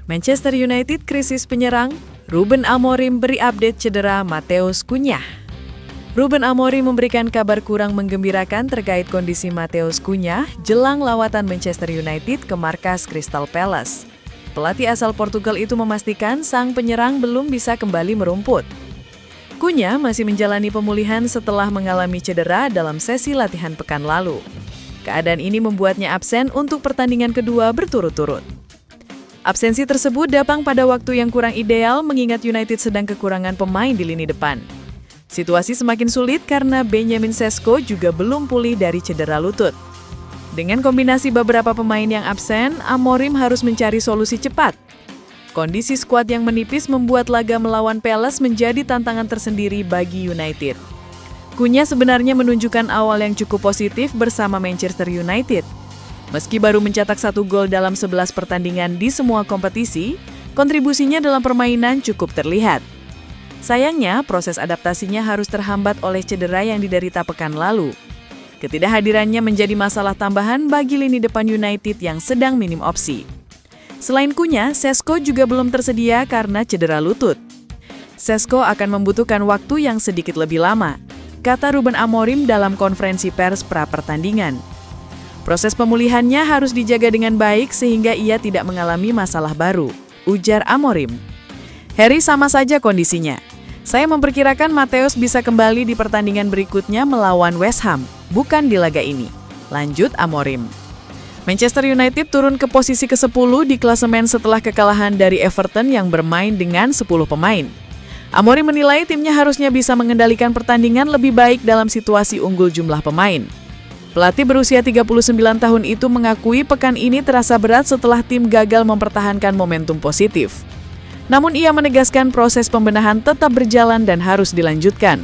Manchester United krisis penyerang, Ruben Amorim beri update cedera Matheus Cunha. Ruben Amorim memberikan kabar kurang menggembirakan terkait kondisi Matheus Cunha jelang lawatan Manchester United ke markas Crystal Palace. Pelatih asal Portugal itu memastikan sang penyerang belum bisa kembali merumput. Cunha masih menjalani pemulihan setelah mengalami cedera dalam sesi latihan pekan lalu. Keadaan ini membuatnya absen untuk pertandingan kedua berturut-turut. Absensi tersebut datang pada waktu yang kurang ideal mengingat United sedang kekurangan pemain di lini depan. Situasi semakin sulit karena Benjamin Sesko juga belum pulih dari cedera lutut. Dengan kombinasi beberapa pemain yang absen, Amorim harus mencari solusi cepat. Kondisi skuad yang menipis membuat laga melawan Palace menjadi tantangan tersendiri bagi United. Cunha sebenarnya menunjukkan awal yang cukup positif bersama Manchester United. Meski baru mencetak 1 gol dalam 11 pertandingan di semua kompetisi, kontribusinya dalam permainan cukup terlihat. Sayangnya, proses adaptasinya harus terhambat oleh cedera yang diderita pekan lalu. Ketidakhadirannya menjadi masalah tambahan bagi lini depan United yang sedang minim opsi. Selain Cunha, Sesko juga belum tersedia karena cedera lutut. Sesko akan membutuhkan waktu yang sedikit lebih lama, kata Ruben Amorim dalam konferensi pers pra-pertandingan. Proses pemulihannya harus dijaga dengan baik sehingga ia tidak mengalami masalah baru, ujar Amorim. Harry sama saja kondisinya. Saya memperkirakan Matheus bisa kembali di pertandingan berikutnya melawan West Ham, bukan di laga ini, lanjut Amorim. Manchester United turun ke posisi ke-10 di klasemen setelah kekalahan dari Everton yang bermain dengan 10 pemain. Amorim menilai timnya harusnya bisa mengendalikan pertandingan lebih baik dalam situasi unggul jumlah pemain. Pelatih berusia 39 tahun itu mengakui pekan ini terasa berat setelah tim gagal mempertahankan momentum positif. Namun ia menegaskan proses pembenahan tetap berjalan dan harus dilanjutkan.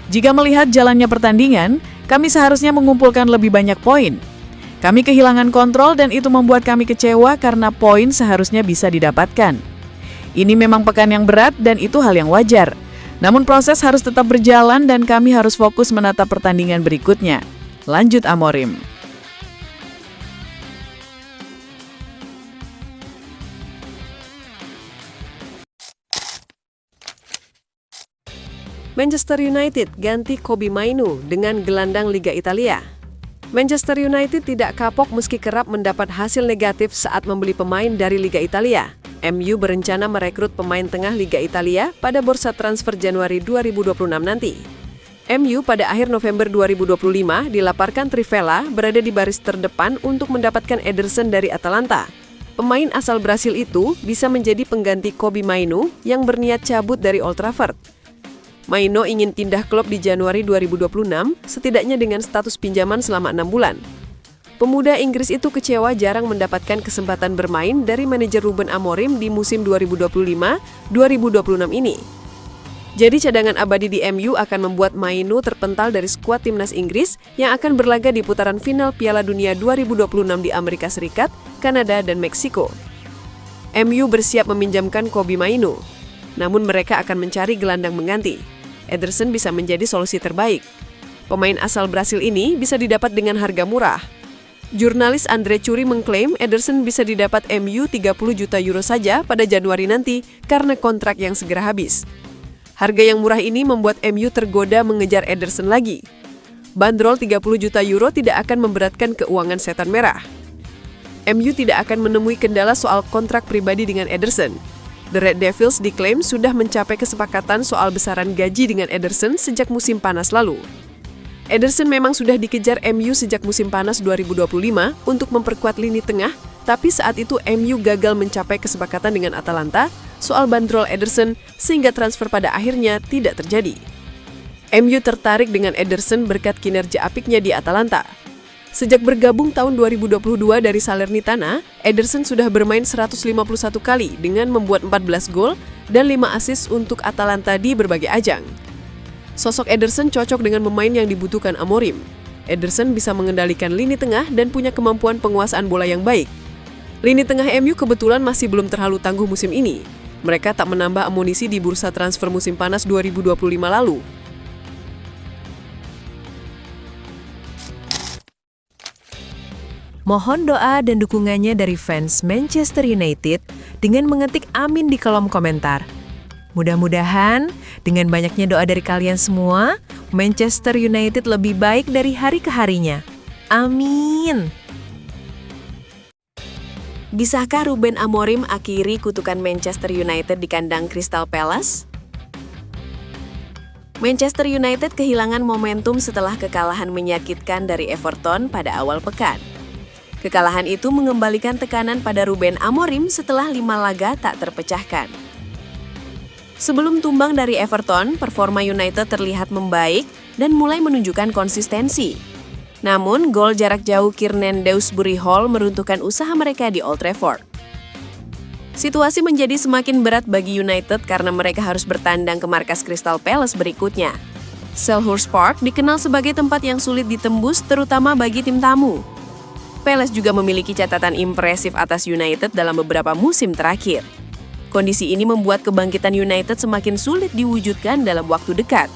Jika melihat jalannya pertandingan, kami seharusnya mengumpulkan lebih banyak poin. Kami kehilangan kontrol dan itu membuat kami kecewa karena poin seharusnya bisa didapatkan. Ini memang pekan yang berat dan itu hal yang wajar. Namun proses harus tetap berjalan dan kami harus fokus menatap pertandingan berikutnya, lanjut Amorim. Manchester United ganti Kobbie Mainoo dengan gelandang Liga Italia. Manchester United tidak kapok meski kerap mendapat hasil negatif saat membeli pemain dari Liga Italia. MU berencana merekrut pemain tengah Liga Italia pada bursa transfer Januari 2026 nanti. MU pada akhir November 2025 dilaporkan Trivela berada di baris terdepan untuk mendapatkan Ederson dari Atalanta. Pemain asal Brasil itu bisa menjadi pengganti Kobbie Mainoo yang berniat cabut dari Old Trafford. Mainoo ingin pindah klub di Januari 2026, setidaknya dengan status pinjaman selama 6 bulan. Pemuda Inggris itu kecewa jarang mendapatkan kesempatan bermain dari manajer Ruben Amorim di musim 2025-2026 ini. Jadi cadangan abadi di MU akan membuat Mainoo terpental dari skuad timnas Inggris yang akan berlaga di putaran final Piala Dunia 2026 di Amerika Serikat, Kanada, dan Meksiko. MU bersiap meminjamkan Kobbie Mainoo, namun mereka akan mencari gelandang mengganti. Ederson bisa menjadi solusi terbaik. Pemain asal Brasil ini bisa didapat dengan harga murah. Jurnalis Andre Curi mengklaim Ederson bisa didapat MU 30 juta euro saja pada Januari nanti karena kontrak yang segera habis. Harga yang murah ini membuat MU tergoda mengejar Ederson lagi. Bandrol 30 juta euro tidak akan memberatkan keuangan setan merah. MU tidak akan menemui kendala soal kontrak pribadi dengan Ederson. The Red Devils diklaim sudah mencapai kesepakatan soal besaran gaji dengan Ederson sejak musim panas lalu. Ederson memang sudah dikejar MU sejak musim panas 2025 untuk memperkuat lini tengah, tapi saat itu MU gagal mencapai kesepakatan dengan Atalanta soal bandrol Ederson sehingga transfer pada akhirnya tidak terjadi. MU tertarik dengan Ederson berkat kinerja apiknya di Atalanta. Sejak bergabung tahun 2022 dari Salernitana, Ederson sudah bermain 151 kali dengan membuat 14 gol dan 5 assist untuk Atalanta di berbagai ajang. Sosok Ederson cocok dengan pemain yang dibutuhkan Amorim. Ederson bisa mengendalikan lini tengah dan punya kemampuan penguasaan bola yang baik. Lini tengah MU kebetulan masih belum terlalu tangguh musim ini. Mereka tak menambah amunisi di bursa transfer musim panas 2025 lalu. Mohon doa dan dukungannya dari fans Manchester United dengan mengetik amin di kolom komentar. Mudah-mudahan dengan banyaknya doa dari kalian semua, Manchester United lebih baik dari hari ke harinya. Amin. Bisakah Ruben Amorim akhiri kutukan Manchester United di kandang Crystal Palace? Manchester United kehilangan momentum setelah kekalahan menyakitkan dari Everton pada awal pekan. Kekalahan itu mengembalikan tekanan pada Ruben Amorim setelah 5 laga tak terpecahkan. Sebelum tumbang dari Everton, performa United terlihat membaik dan mulai menunjukkan konsistensi. Namun, gol jarak jauh Kiernan Dewsbury Hall meruntuhkan usaha mereka di Old Trafford. Situasi menjadi semakin berat bagi United karena mereka harus bertandang ke markas Crystal Palace berikutnya. Selhurst Park dikenal sebagai tempat yang sulit ditembus terutama bagi tim tamu. Palace juga memiliki catatan impresif atas United dalam beberapa musim terakhir. Kondisi ini membuat kebangkitan United semakin sulit diwujudkan dalam waktu dekat.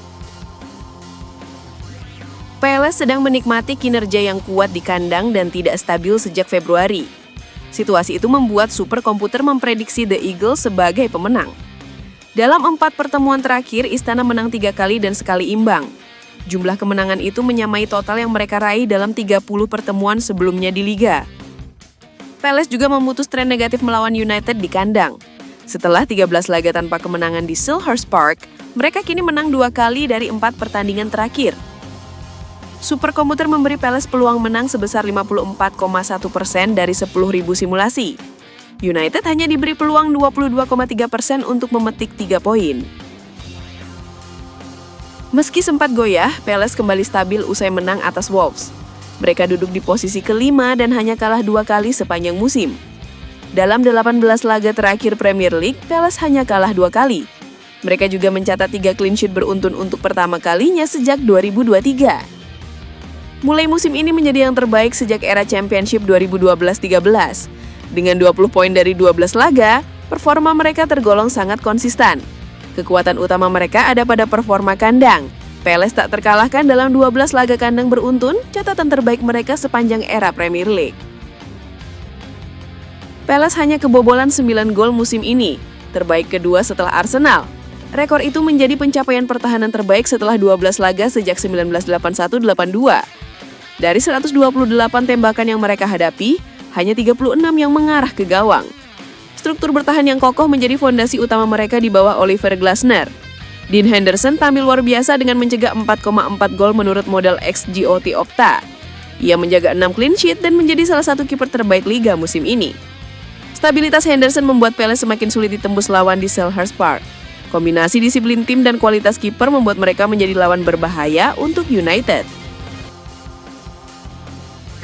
Palace sedang menikmati kinerja yang kuat di kandang dan tidak stabil sejak Februari. Situasi itu membuat superkomputer memprediksi The Eagles sebagai pemenang. Dalam 4 pertemuan terakhir, Istana menang 3 kali dan sekali imbang. Jumlah kemenangan itu menyamai total yang mereka raih dalam 30 pertemuan sebelumnya di Liga. Palace juga memutus tren negatif melawan United di kandang. Setelah 13 laga tanpa kemenangan di Selhurst Park, mereka kini menang 2 kali dari 4 pertandingan terakhir. Superkomputer memberi Palace peluang menang sebesar 54,1% dari 10.000 simulasi. United hanya diberi peluang 22,3% untuk memetik 3 poin. Meski sempat goyah, Palace kembali stabil usai menang atas Wolves. Mereka duduk di posisi kelima dan hanya kalah 2 kali sepanjang musim. Dalam 18 laga terakhir Premier League, Palace hanya kalah 2 kali. Mereka juga mencatat 3 clean sheet beruntun untuk pertama kalinya sejak 2023. Mulai musim ini menjadi yang terbaik sejak era Championship 2012-13. Dengan 20 poin dari 12 laga, performa mereka tergolong sangat konsisten. Kekuatan utama mereka ada pada performa kandang. Palace tak terkalahkan dalam 12 laga kandang beruntun, catatan terbaik mereka sepanjang era Premier League. Palace hanya kebobolan 9 gol musim ini, terbaik kedua setelah Arsenal. Rekor itu menjadi pencapaian pertahanan terbaik setelah 12 laga sejak 1981-82. Dari 128 tembakan yang mereka hadapi, hanya 36 yang mengarah ke gawang. Struktur bertahan yang kokoh menjadi fondasi utama mereka di bawah Oliver Glasner. Dean Henderson tampil luar biasa dengan mencegah 4,4 gol menurut modal XGOT Opta. Ia menjaga 6 clean sheet dan menjadi salah satu kiper terbaik liga musim ini. Stabilitas Henderson membuat Palace semakin sulit ditembus lawan di Selhurst Park. Kombinasi disiplin tim dan kualitas kiper membuat mereka menjadi lawan berbahaya untuk United.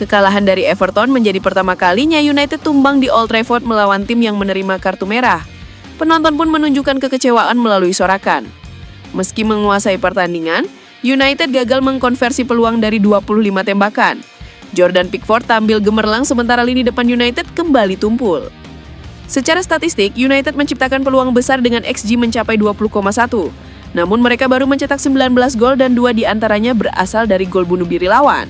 Kekalahan dari Everton menjadi pertama kalinya United tumbang di Old Trafford melawan tim yang menerima kartu merah. Penonton pun menunjukkan kekecewaan melalui sorakan. Meski menguasai pertandingan, United gagal mengkonversi peluang dari 25 tembakan. Jordan Pickford tampil gemerlang sementara lini depan United kembali tumpul. Secara statistik, United menciptakan peluang besar dengan XG mencapai 20,1. Namun mereka baru mencetak 19 gol dan 2 diantaranya berasal dari gol bunuh diri lawan.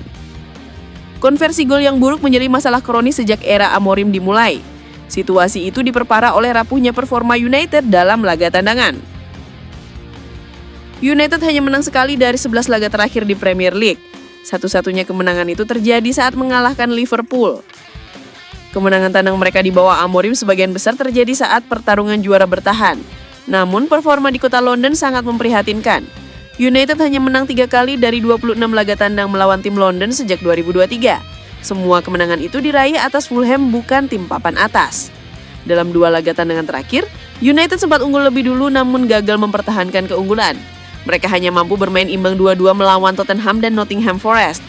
Konversi gol yang buruk menjadi masalah kronis sejak era Amorim dimulai. Situasi itu diperparah oleh rapuhnya performa United dalam laga tandangan. United hanya menang sekali dari 11 laga terakhir di Premier League. Satu-satunya kemenangan itu terjadi saat mengalahkan Liverpool. Kemenangan tandang mereka di bawah Amorim sebagian besar terjadi saat pertarungan juara bertahan. Namun performa di kota London sangat memprihatinkan. United hanya menang 3 kali dari 26 laga tandang melawan tim London sejak 2023. Semua kemenangan itu diraih atas Fulham, bukan tim papan atas. Dalam 2 laga tandangan terakhir, United sempat unggul lebih dulu namun gagal mempertahankan keunggulan. Mereka hanya mampu bermain imbang 2-2 melawan Tottenham dan Nottingham Forest.